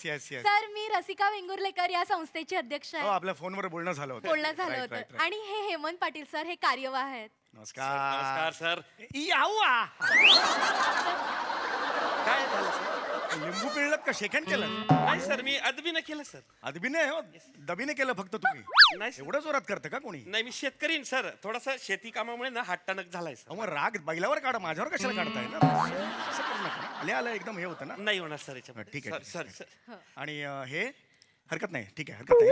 Yes yes yes. Sir मी रसिका वेंगुर्लेकर या संस्थेची अध्यक्ष हो आहे. आपल्या फोनवर बोलणं झालं होतं. बोलणं झालं Right, होतं right, right. आणि हे हेमंत पाटील सर हे कार्यवाह आहेत. नमस्कार. नमस्कार सर. यावा काय झालं सर? लिंबू पिळलं का शेकंड केलं? नाही सर मी अदबीनं केलं सर. अदबीने हो दबीने केलं फक्त तुम्ही. नाही सर. एवढं जोरात करतं का कोणी? नाही मी शेतकरीन सर. थोडासा शेती कामामुळे ना हात टणक झालाय सर. अहो, मग राग बैलावर काढा माझ्यावर कशाला काढताय ना असं करू नका ना. आल्या आल्या एकदम हे होतं ना. नाही होणार सर याच्यामध्ये. ठीक आहे, सर ठीक सर आहे. सर. आणि हे हरकत नाही ठीक आहे हरकत नाही.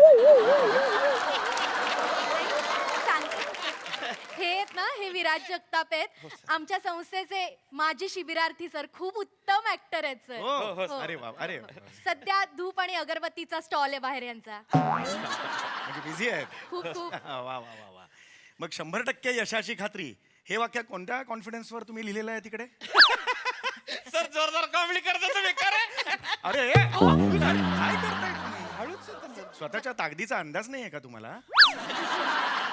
सांगते ना सर. हे आहेत ना हे विराज जगताप आहेत आमच्या संस्थेचे माजी शिबिरार्थी सर खूप उत्तम ऍक्टर आहेत सर. हो हो, हो अरे वा अरे वा. सध्या धूप आणि अगरबत्तीचा स्टॉल आहे बाहेर यांचा. म्हणजे बिझी आहेत. खूप खूप वा वा वा वा. मग 100% यशाची खात्री हे वाक्य कोणत्या कॉन्फिडन्सवर तुम्ही लिहिलेलं आहे तिकडे? सर जोरदार कॉमेडी करता तुम्ही करे. अरे काय करताय तुम्ही? हळूच स्वतःच्या ताकदीचा अंदाज नाहीये का तुम्हाला?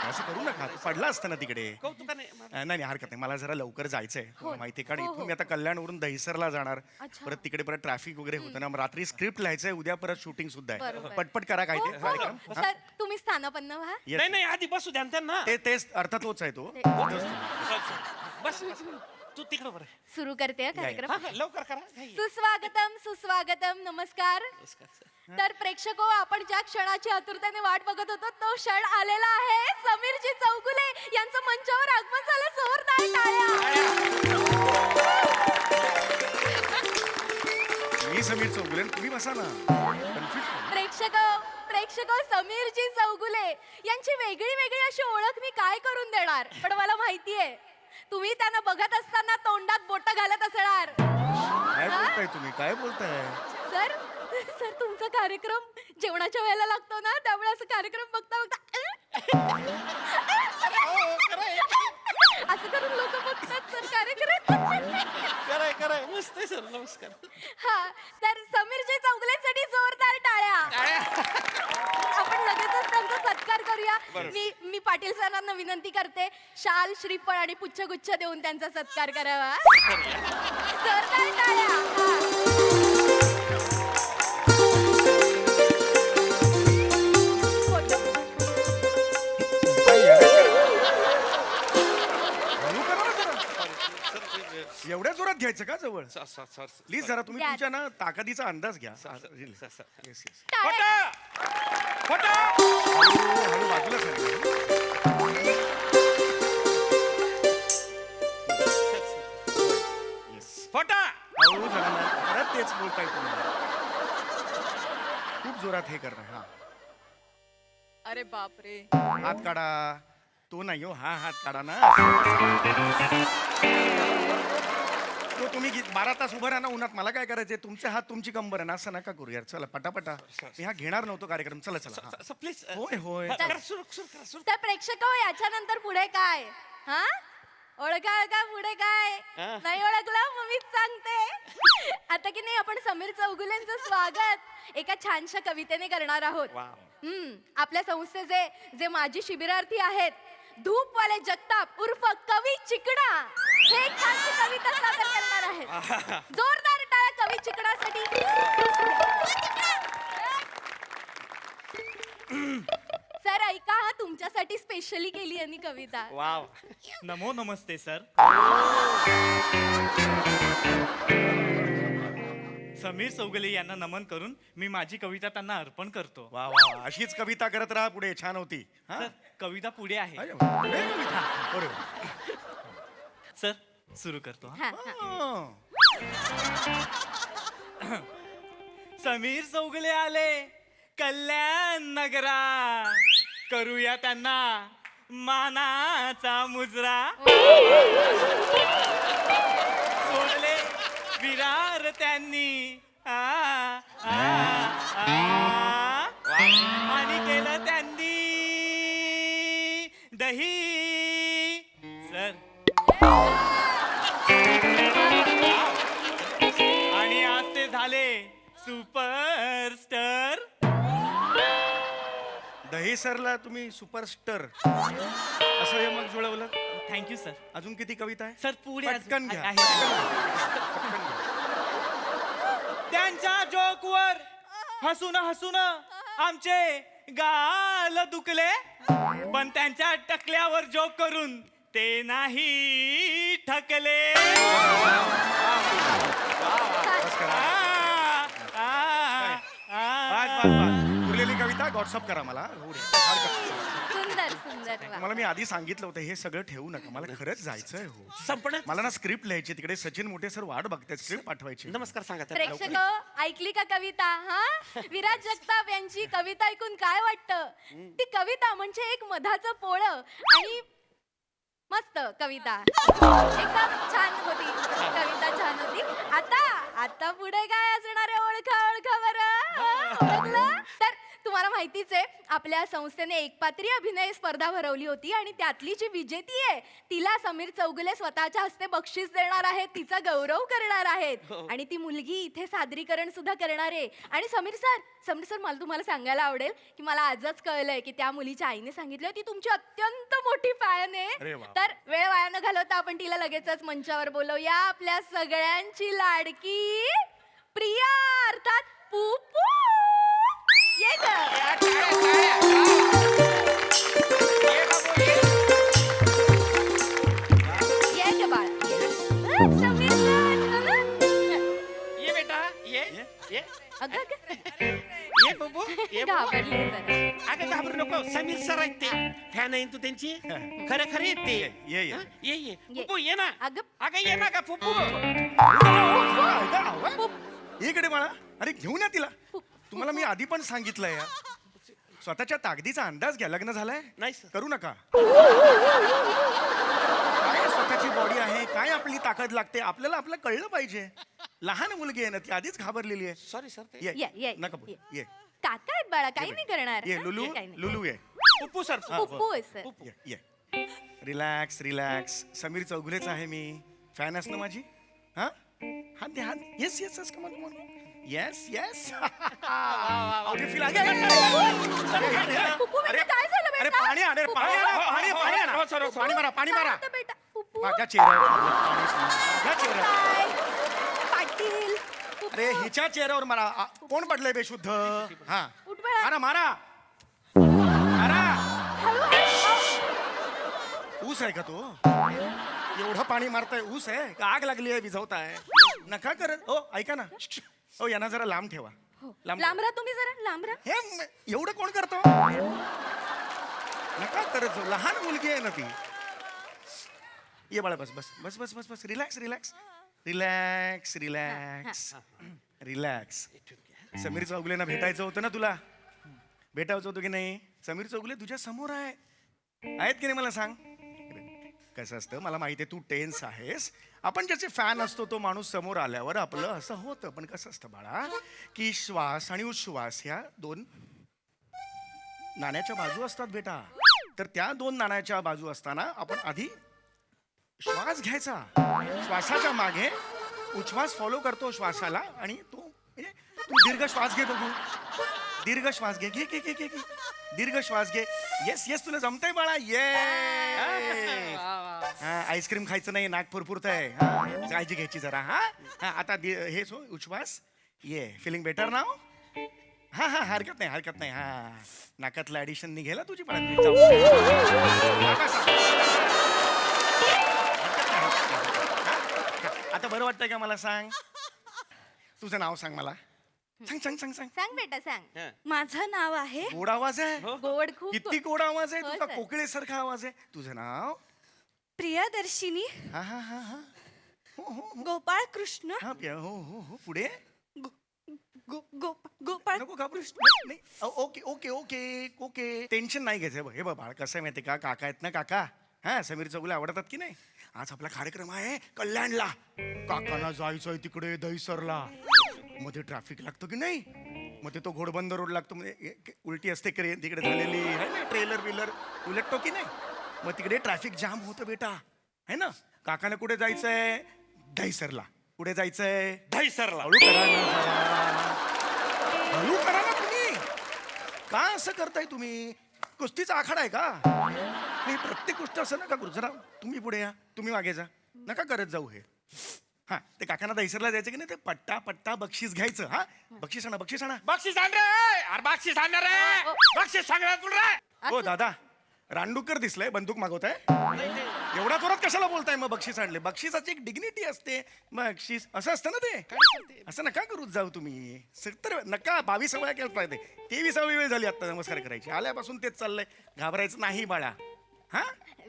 असं करू नका पडला असतं ना तिकडे. कौतुकाने. नाही नाही हरकत नाही मला जरा लवकर जायचंय माहिती कारण हो, इथून हो. मी आता कल्याणवरून दहिसरला जाणार अच्छा. परत तिकडे परत ट्रॅफिक वगैरे होतं ना मग रात्री स्क्रिप्ट लिहायचंय उद्या परत शूटिंग सुद्धा आहे बरोबर. पटपट करा काय ते हो, कार्यक्रम हो. हा? सर तुम्ही स्थानापन्न व्हा. Yes. नाही नाही आधी बसू द्या ना त्यांना. तेच अर्थात तोच आहे तो. बस बस. तू तिकडं बरं. सुरू करते हा कार्यक्रम. हा, हा, लवकर करा. घाई. सुस्वागतम सुस्वागतम नमस्कार. नमस्कार सर. तर प्रेक्षको आपण ज्या क्षणाची आतुरतेने वाट बघत होतो तो क्षण आलेला आहे. समीरजी चौगुले यांचं मंचावर आगमन झालं. जोरदार टाळ्या. मी समीर चौगुले तुम्ही बसा ना. Confused. प्रेक्षको समीरजी चौगुले यांची वेगळी वेगळी अशी ओळख मी काय करून देणार पण मला माहितीये तुम्ही त्यांना बघत असताना तोंडात बोट घालत असणार. काय बोलताय तुम्ही काय बोलताय? सर सर तुमचा कार्यक्रम जेवणाच्या वेळेला लागतो ना त्यामुळे असं कार्यक्रम बघता असं करून लोक बघतात सर कार्यक्रम. कराय कराय मस्त आहे सर. नमस्कार. हा तर समीरजी चौगुलेंसाठी जोरदार टाळ्या. आपण लगेचच त्यांचा सत्कार करूया. मी पाटील सरांना विनंती करते शाल श्रीफळ आणि पुच्छगुच्छ देऊन त्यांचा सत्कार करावा. जोरदार टाळ्या. हळू करा ना जरा. एवढ्या जोरात घ्यायचं का जवळ? Sir sir sir. प्लीज जरा तुम्ही द्या. तुमच्या ना ताकदीचा अंदाज घ्या. Sir sir. Yes, yes. टाळ्या. खोटा. हळू बाजूला सर. Yes. खोटा. हळू जरा ना. परत तेच बोलताय तुम्ही. खूप जोरात हे करणार हा अरे बापरे. हात काढा तो नाही हो हा हात काढा ना. तो तुम्ही 12 तास उभं राहा ना उन्हात मला काय करायचंय तुमचे हात तुमची कंबर आहे ना असं नका करू यार. चला पटापटा मी हा घेणार नव्हतो कार्यक्रम. चला चला हा. प्लीज. होय होय करा सुरू सुरू करा सुरू. तर प्रेक्षको याच्यानंतर पुढे काय हा ओळखा का पुढे काय हा. नाही ओळखलं मग मीच सांगते. आता की नाही आपण समीर चौगुलेंचं स्वागत एका छानशा कवितेने करणार आहोत. वाव. आपल्या संस्थेचे जे माजी शिबिरार्थी आहेत धूपवाले जगताप उर्फ कवी चिकडा हे एक छानशी कविता सादर करणार आहेत. जोरदार टाळ्या कवी चिकडासाठी. सर ऐका हा तुमच्यासाठी स्पेशली केली यांनी कविता. वाव. नमो नमस्ते सर. समीर चौगुले यांना नमन करून मी माझी कविता त्यांना अर्पण करतो. वा वा वा. अशीच कविता करत राहा पुढे छान होती हा? सर कविता पुढे आहे. अरे वा. पुढे कविता. बरोबर. सर सुरू करतो हा. हा. हा. समीर चौगुले आले कल्याण नगरा करूया त्यांना मानाचा मुजरा. सोडले विरार त्यांनी आणि केलं त्यांनी दही. सर आणि आज ते झाले सुपरस्टार. दही सरला तुम्ही सुपरस्टार असं हे मग जुळवलं. Thank you sir. अजून किती कविता आहे? सर पुढे पटकन घ्या. आहे. त्यांच्या जोकवर हसून आमचे गाल दुखले, पण त्यांच्या टकल्यावर जोक करून ते नाही ठकले. बस करा. उरलेली कविता व्हॉट्सअप करा मला. होऊ दे. सुंदर सुंदर वा. मला मी आधी सांगितलं होतं हे सगळं ठेवू नका, मला खरंच जायचंय. हो संपणार. मला ना स्क्रिप्ट लिहायची, तिकडे सचिन मोठे सर वाट बघतायत, स्क्रिप्ट पाठवायची. नमस्कार सांगा त्याला. प्रेक्षक ऐकली का कविता? हा, विराज जगताप यांची कविता ऐकून काय वाटतं? ती कविता म्हणजे एक मधाचं पोळं आणि मस्त कविता, एकदम छान होती कविता, छान होती. आता पुढे काय असणार आहे? ओळखा बरं. ओळखलं? तर तुम्हाला माहितीच आहे आपल्या संस्थेने एकपात्री अभिनय स्पर्धा भरवली होती आणि त्यातली जी विजेती आहे तिला समीर चौगुले स्वतःच्या हस्ते बक्षीस देणार आहेत, तिचा गौरव करणार आहेत आणि ती मुलगी इथे सादरीकरण सुद्धा करणार आहे. आणि समीर सर मला तुम्हाला सांगायला आवडेल की मला आजच कळलंय की त्या मुलीच्या आईने सांगितलं ती तुमची अत्यंत मोठी फॅन अरे आहे. वा. तर वेळ वाया न घालवता आपण तिला लगेचच मंचावर बोलवूया. आपल्या सगळ्यांची लाडकी प्रिया अर्थात पुपू. ये गं. ये गं बाळ, ये. समीर सर. ये बेटा ये ये अगं, अगं. ये बबू ये बबू. घाबरले जरा. अगं घाबरू नको, समीर सर आहेत ते. फॅन आहे तू त्यांची. खरे खरे आहेत ते. ये. हं? ये ये. पुपू ये ना. अगं ये ना का पुपू. इकडे मला. अरे घेऊन या तिला. तुम्हाला मी आधी पण सांगितलंय यार. स्वतःच्या ताकदीचा अंदाज घ्या. लग्न झालंय? नाही सर. करू नका. काय स्वतःची बॉडी आहे, काय आपली ताकद लागते, आपल्याला आपलं कळलं पाहिजे. लहान मुलगी आहे ना ती, आधीच घाबरलेली आहे. Sorry sir. ये, ये, नका बोल. ये. ये काका आहेत बाळा, काही नाही करणार. ये हं? लुलू. काही नाही. लुलू ये. पुपू सर. पुप्पू आहे सर. ये ये. रिलॅक्स. समीर चौगुलेच आहे मी. फॅन असणं माझी. हा हात दे, हात. Yes yes yes. Come on come on. Yes yes. Puppu बेटा, काय झालं बेटा? अरे पाणी आण रे, पाणी आण, पाणी पाणी आण. हो, सर, हो, सर. पाणी मारा, पाणी मारा. काय होतं बेटा? पुप्पू? माझ्या चेहऱ्यावर पाणी सांड. माझ्या चेहऱ्यावर. काय? पाटील. पुप्पू. अरे हिच्या चेहऱ्यावर मारा. कोण पडलंय बेशुद्ध? हा उठ बाळा. मारा. हळू, हळू. ऊस आहे का तो? एवढं पाणी मारताय, ऊस आहे का आग लागली आहे विझवताय? नका करत. ओ ऐका ना. ओ यांना जरा लांब ठेवा. लांब लांब राहा तुम्ही जरा, लांब राहा. हे एवढं कोण करतो? नका करत जाऊ. लहान मुलगी आहे ना ती. ये बाळा, बस बस बस बस बस बस. Relax relax relax relax relax. Sameer चौगुलेंना भेटायचं होतं ना तुला? भेटायचं होतं की नाही? समीर चौगुले तुझ्या समोर आहेत की नाही मला सांग. कसं असतं मला माहिती आहे तू टेन्स आहेस. आपण ज्याचे फॅन असतो तो माणूस समोर आल्यावर आपलं असं होतं. पण कसं असतं बाळा की श्वास आणि उच्छ्वास ह्या दोन नाण्याच्या बाजू असतात बेटा. तर त्या दोन नाण्याच्या बाजू असताना आपण आधी श्वास घ्यायचा, श्वासाच्या मागे उच्छ्वास फॉलो करतो श्वासाला आणि तो म्हणजे तू दीर्घ श्वास घे बघू. दीर्घ श्वास घे. घे घे घे घे घे. दीर्घ श्वास घे. येस येस तुला जमतंय बाळा. ये आईस्क्रीम खायचं नाही, नाक फुरफुरतंय. काळजी घ्यायची जरा. हा आता हे सो उच्छ्वास. ये फिलिंग बेटर नाव. हा हा हरकत नाही. हा नाकातलं ऍडिशन निघेल तुझी पण. आता बरं वाटतंय का मला सांग? तुझं नाव सांग मला. सांग. सांग बेटा, सांग. माझं नाव आहे गोड आवाज आहे. गोड खूप. किती गोड आवाज आहे हो, तुझा. सर. कोकिळेसारखा आवाज आहे. तुझं नाव? प्रियदर्शिनी हा हा हा हा. गोपाळ कृष्ण हा हो पुढे. गोपाळ नको घाबरू. नाही okay okay okay okay. Tension नाही घ्यायचं. हे बघ बाळ कसं आहे माहिती का, काका आहेत ना काका. हा समीर चौगुले आवडतात की नाही. आज आपला कार्यक्रम आहे कल्याणला. काकांना जायचंय तिकडे दहीसरला. मध्ये ट्रॅफिक लागतं की नाही. मग ते तो घोडबंद रोड लागतो. म्हणजे उलटी असते तिकडे झालेली आहे ना. ट्रेलर बिलर उलटतो की नाही. मग तिकडे ट्रॅफिक जाम होतं बेटा है ना. काकाला कुठे जायचंय? दहीसरला. कुठे जायचंय? दहीसरला. हळू करा ना जरा. हळू करा ना तुम्ही. का असं करताय तुम्ही? कुस्तीचा आखाडा आहे का? नाही प्रत्येक गोष्ट असं नका करू. जरा तुम्ही पुढे या, तुम्ही मागे जा. नका करत जाऊ हे. हा ते काकांना दहीसरला जायचं की नाही ते पट्टा पट्टा बक्षीस घ्यायचं. हा बक्षीस आणा बक्षीस आणा. बक्षीस आण रे, अरे बक्षीस आण रे, बक्षीस सांग रे तुला रे. हो दादा रांडुकर दिसलंय बंदूक मागवताय. एवढा जोरात कशाला बोलताय? मग बक्षीस आणले. बक्षिसाची एक डिग्निटी असते. बक्षीस असं असतं ना ते. असं नका करूच जाऊ तुम्ही. तर नका 22 वेळा केलं पाहिजे. 23वी वेळ झाली आता नमस्कार करायची. आल्यापासून तेच चाललंय. घाबरायचं नाही बाळा. हा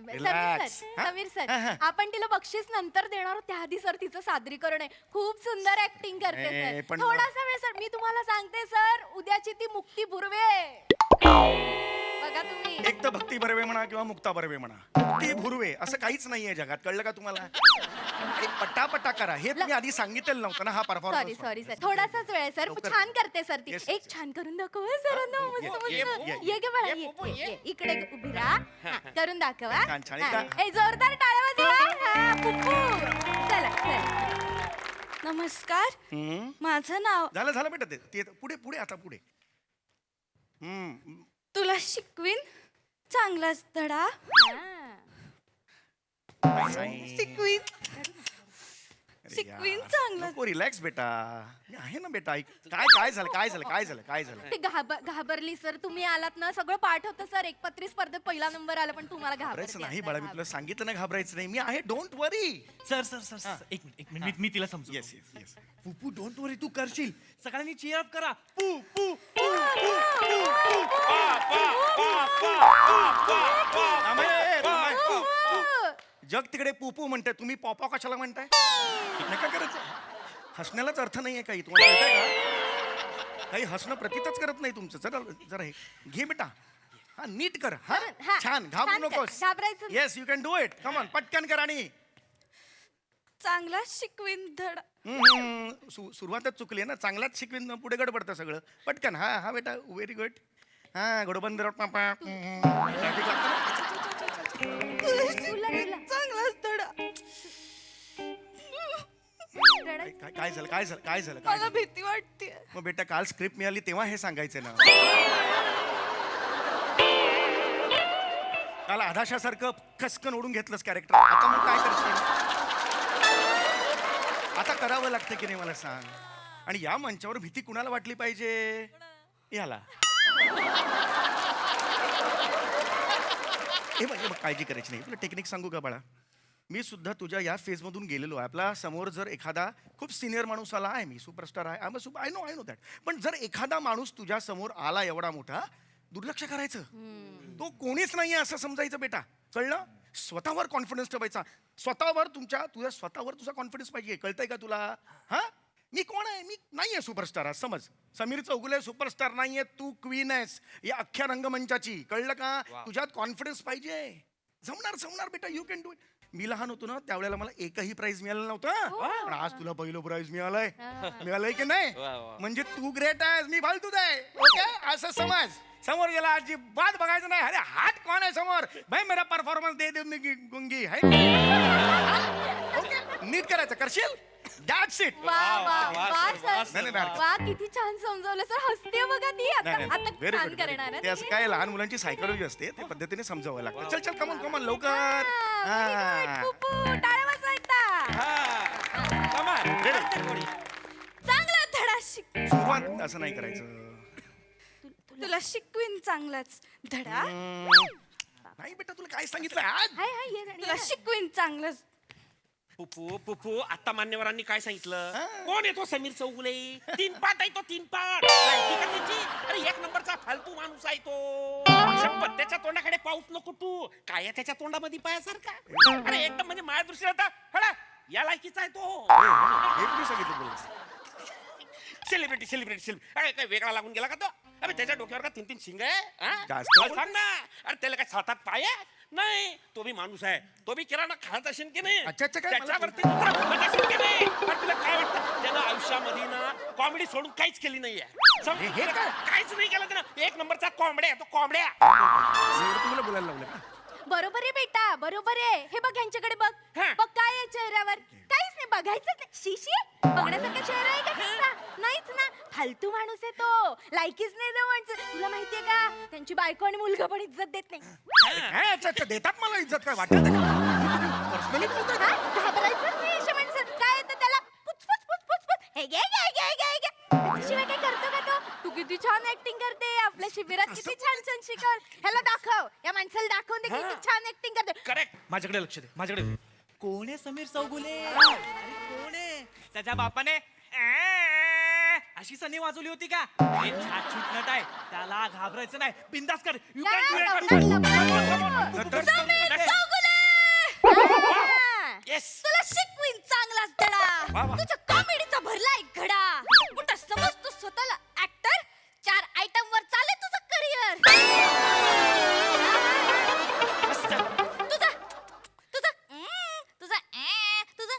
रिलॅक्स. समीर सर आपण तिला बक्षीस नंतर देणार आहोत. त्याआधी सर तिचं सादरीकरण आहे. खूप सुंदर ऍक्टिंग करते ए, सर. पण- थोडासा वेळ सर मी तुम्हाला सांगते सर उद्याची ती मुक्ती भुर्वे बघा तुम्ही. एक तर भक्ती बर्वे म्हणा किंवा मुक्ता बर्वे म्हणा. मुक्ती भुर्वे असं काहीच नाहीये जगात. कळलं का तुम्हाला? आणि पटापटा करा हे तुम्ही आधी सांगितलेलं नव्हतं ना. हा सॉरी परफॉर्मन्स सॉरी सर थोडासाच वेळ आहे सर. लवकर. छान करते सर ती. Yes, एक yes. छान करून दाखव सरांना. मस्त ये, मस्त. ये, ये गे बाळा ये, ये, पुपू, ये, ये. ये. इकडे उभी राहा. हा, करून दाखवा. छान, छान. हा. एकदा- ए जोरदार टाळ्या वाजवा. हा, पुप्पू. चला चला. नमस्कार. हम्म. माझं नाव झालं झालं बेटा ते पुढे पुढे आता पुढे. तुला शिकवीन चांगलाच धडा. शिकवीन शिकवीन चांगलाच. रिलॅक्स बेटा. मी आहे ना बेटा. ऐक. काय झालं काय झालं काय झालं काय झालं? ते घाबरली सर. तुम्ही आलात ना सगळं पाठ होतं सर. एकपत्री स्पर्धेत पहिला नंबर आला पण तुम्हाला घाबरायचं नाही बाळा. मी तुला घाबरायचं. सांगितलं ना घाबरायचं नाही. मी आहे. Don't worry. Sir sir sir sir एक मिनिट एक मिनिट मी तिला समजू. Yes yes yes. Pupu don't worry तू करशील. सगळ्यांनी चीअर अप करा. पू पू जग तिकडे पुपू म्हणते. तुम्ही पॉपॉ कशाला म्हणताय? नका करायचं. हसण्यालाच अर्थ नाहीये काही. तुम्हाला कळतंय का? काही हसणं प्रतीतच करत नाही तुमचं. जरा जरा हे घे बेटा. हा नीट कर. हा हा, छान. घाबरू छान कर. नकोस. घाबरायचं नाही. Yes you can do it. Come on पटकन कर. आणि चांगला शिकवीन धडा. सुरुवातच चुकली आहे ना. चांगलाच शिकवीन पुढे गडबडतं सगळं. पटकन. हा हा बेटा व्हेरी गुड. हा घोडबंदर पापा. ट्रॅफिक लागतं ना. तुला चांगलाच धडा. रडायचं. काय झालं काय झालं काय झालं काय मला झालं? भीती वाटते. मग बेटा काल स्क्रिप्ट मिळाली तेव्हा हे सांगायचं ना. काल आधाशासारखं खसकन ओढून घेतलंस कॅरेक्टर. आता मग काय करशील? आता करावं लागतं की नाही मला सांग. आणि या मंचावर भीती कुणाला वाटली पाहिजे? याला. हे बघ काळजी करायची नाही. तुला टेक्निक सांगू का बाळा? मी सुद्धा तुझ्या या फेजमधून गेलेलो आहे. आपला समोर जर एखादा खूप सिनियर माणूस आला आहे. मी सुपरस्टार आहे. I know that. पण जर एखादा माणूस तुझ्या समोर आला एवढा मोठा दुर्लक्ष करायचं. तो कोणीच नाही असं समजायचं बेटा. कळलं? स्वतःवर कॉन्फिडन्स ठेवायचा. तुझ्या स्वतःवर तुझा कॉन्फिडन्स पाहिजे. कळतंय का तुला? हा मी कोण आहे? मी नाहीये सुपरस्टार. आज समज. समीर चौगुले सुपरस्टार नाहीये. तू क्वीन आहेस या अख्ख्या रंगमंचाची. कळलं का? तुझ्यात कॉन्फिडन्स पाहिजे. जमणार बेटा. You can do it. मी लहान होतो ना त्यावेळेला मला एकही प्राइज मिळालं नव्हतं. पण आज तुला पहिलं प्राइज मिळालंय की नाही? म्हणजे तू ग्रेट आहेस. मी फालतूच आहे. ओके असं समज. समोर गेला अजिबात बघायचं नाही. अरे हात कोण आहे समोर? भाई मेरा परफॉर्मन्स दे गुंगी है. ओके नीट करायचं. करशील? That's it. वा वा वा सर. नाही, नाही. वा किती छान समजवलं सर. हसते बघा ती. आता आता व्हेरी छान गुड. करणार ते आहे असं ती. काय लहान मुलांची सायकोलॉजी असते. त्या पद्धतीने समजावं लागतं. चल चल कमन कमन लवकर. Very good. हा. पुप्पू, टाळ्या वाजवा एकदा. चांगला धडा शिक. सुरुवात असं नाही करायचं. तुला शिकवीन चांगलाच धडा. नाही बेटा तुला काय सांगितलं आज? हाय हाय ये तुला शिकवीन चांगलाच. पुपू पुपू आता मान्यवरांनी काय सांगितलं? कोण येतो समीर चौगुले? 3 पाट आहे तो. 3 पाट. माहिती का त्याची? अरे 1 नंबरचा फालतू माणूस आहे तो. शपथ त्याच्या तोंडाकडे पाऊस नको तू. काय आहे त्याच्या तोंडामध्ये पायासारखा? अरे एकदम म्हणजे माझ्या दृष्टीला आता हळा या लायकीचा आहे तो. हे कुणी सांगितलं तुला? सेलिब्रिटी अरे काय वेगळा लागून गेला का तो? अरे त्याच्या डोक्यावर का 3 शिंग आहे? हा? जास्त मला सांग ना. अरे त्याला काय 7 पाय आहे? नाही तो बी माणूस आहे. तो बी किराणा खात असेल की नाही? अच्छा, काय मला- त्याच्यावरती कुत्रा भुंकत असेल की नाही? अरे तुला काय वाटतं? त्यानं आयुष्यामध्ये ना कॉमेडी सोडून काहीच केली नाहीये. हे काय? काहीच नाही केलं त्यानं. 1 नंबरचा कोंबड्या आहे तो. कोंबड्या. एवढं तुम्हाला बोलायला लावलं का? बरोबर आहे बेटा बरोबर आहे. हे बघ यांच्याकडे बघ. हा. बघ काय आहे चेहऱ्यावर? काहीच नाही बघायचंच नाही. शिशी बघण्यासारखा चेहरा आहे का त्यांचा? नाहीच ना. फालतू माणूस आहे तो. लायकीच नाही जवळचं. तुला माहितीये का त्यांची बायको आणि मुलगा पण इज्जत देत नाही. काय अच्छा देतात मला इज्जत? काय वाटत पर्सनली बोलतोय? हा? घाबरायचंच नाही अशा माणसात. काय येतं त्याला? शिवाय काय करतो का तो? तू किती छान ऍक्टिंग करते, आपल्या शिबिरात किती छान छान शिकव. ह्याला दाखव, या माणसाला दाखवून दे किती छान ऍक्टिंग करते. करेक्ट. माझ्याकडे लक्ष दे माझ्याकडे दे. कोण आहे समीर चौगुले कोण आहे त्याच्या बापाने अशी सनी वाजवली होती का हे छाट छूट नट आहे त्याला घाबरायचं नाही बिंदास कर You can do it. Sameer Chougule yes. तुला शिकवीन चांगलाच धडा तुझ्या कॉमेडीचा भरलाय घडा कुठं समजतो स्वतःला ऍक्टर 4 आयटम वर चाले तुझं करिअर तुझा तुझा तुझा तुझा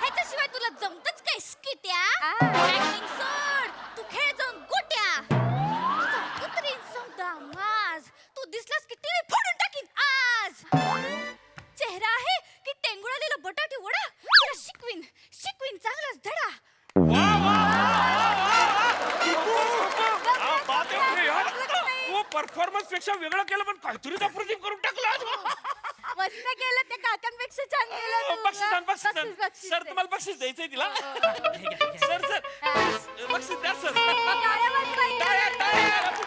ह्याच्याशिवाय तुला जमतच काय स्किट्या ऍक्टिंग सोड तू खेळ जाऊन गोट्या तुझा उतरीन सौदा माज तू दिसलास की टीव्ही फोडून टाकीन आज चेहरा आहे की टेंगुळलेला बटाटे वडा तुला शिकवीन चांगलाच धडा परफॉर्मन्स पेक्षा वेगळं केलं पण काहीतरी अप्रतिम करून टाकलं. मस्त केलं, त्या काकांपेक्षा छान केलं तू. बक्षीस बक्षीस सर दे. तुम्हाला बक्षीस द्यायचंय तिला. सर बक्षीस द्या सर. टाळ्या वाजवायच्या. टाळ्या, टाळ्या.